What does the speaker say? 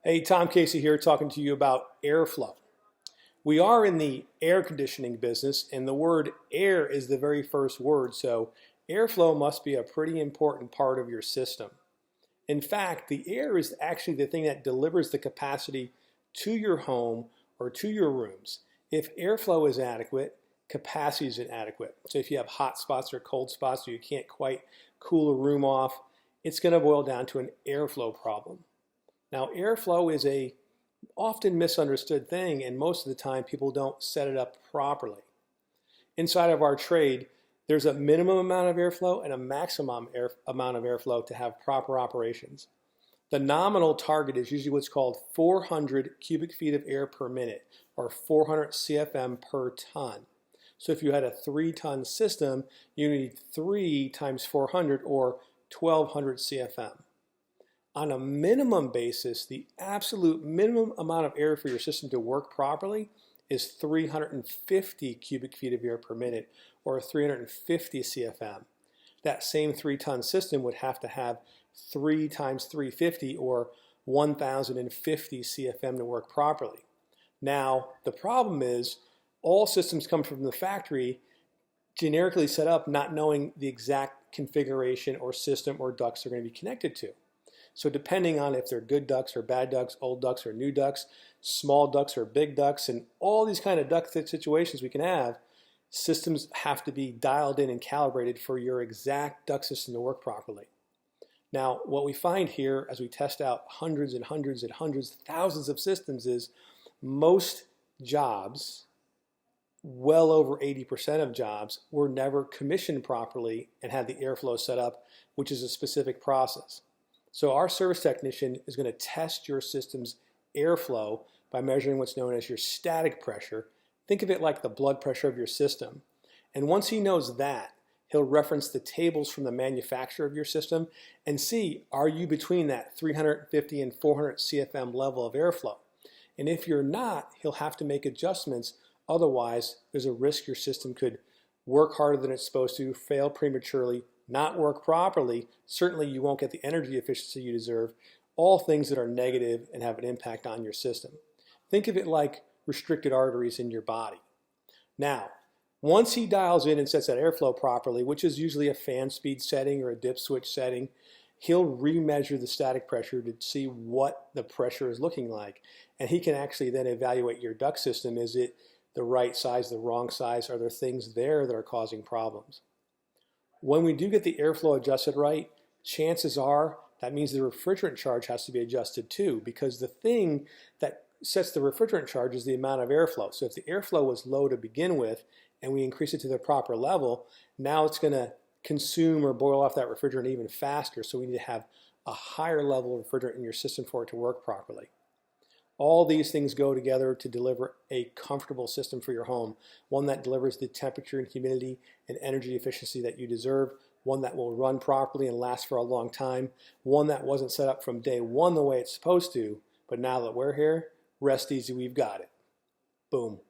Hey, Tom Casey here talking to you about airflow. We are in the air conditioning business, and the word air is the very first word, so airflow must be a pretty important part of your system. In fact, the air is actually the thing that delivers the capacity to your home or to your rooms. If airflow is adequate, capacity is inadequate. So if you have hot spots or cold spots or you can't quite cool a room off, it's going to boil down to an airflow problem. Now, airflow is a often misunderstood thing, and most of the time people don't set it up properly. Inside of our trade, there's a minimum amount of airflow and a maximum amount of airflow to have proper operations. The nominal target is usually what's called 400 cubic feet of air per minute, or 400 CFM per ton. So if you had a 3-ton system, you need 3 times 400, or 1200 CFM. On a minimum basis, the absolute minimum amount of air for your system to work properly is 350 cubic feet of air per minute, or 350 CFM. That same 3-ton system would have to have 3 times 350, or 1050 CFM to work properly. Now, the problem is all systems come from the factory generically set up, not knowing the exact configuration or system or ducts they're going to be connected to. So depending on if they're good ducts or bad ducts, old ducts or new ducts, small ducts or big ducts, and all these kind of duct situations we can have, systems have to be dialed in and calibrated for your exact duct system to work properly. Now, what we find here as we test out hundreds and hundreds and hundreds, thousands of systems is most jobs, well over 80% of jobs, were never commissioned properly and had the airflow set up, which is a specific process. So our service technician is going to test your system's airflow by measuring what's known as your static pressure. Think of it like the blood pressure of your system. And once he knows that, he'll reference the tables from the manufacturer of your system and see, are you between that 350 and 400 CFM level of airflow? And if you're not, he'll have to make adjustments. Otherwise, there's a risk your system could work harder than it's supposed to, fail prematurely, not work properly. Certainly you won't get the energy efficiency you deserve, all things that are negative and have an impact on your system. Think of it like restricted arteries in your body. Now, once he dials in and sets that airflow properly, which is usually a fan speed setting or a dip switch setting, he'll remeasure the static pressure to see what the pressure is looking like. And he can actually then evaluate your duct system. Is it the right size, the wrong size? Are there things there that are causing problems? When we do get the airflow adjusted right, chances are that means the refrigerant charge has to be adjusted too, because the thing that sets the refrigerant charge is the amount of airflow. So if the airflow was low to begin with and we increase it to the proper level, now it's going to consume or boil off that refrigerant even faster. So we need to have a higher level of refrigerant in your system for it to work properly. All these things go together to deliver a comfortable system for your home, one that delivers the temperature and humidity and energy efficiency that you deserve, one that will run properly and last for a long time, one that wasn't set up from day one the way it's supposed to, but now that we're here, rest easy, we've got it. Boom.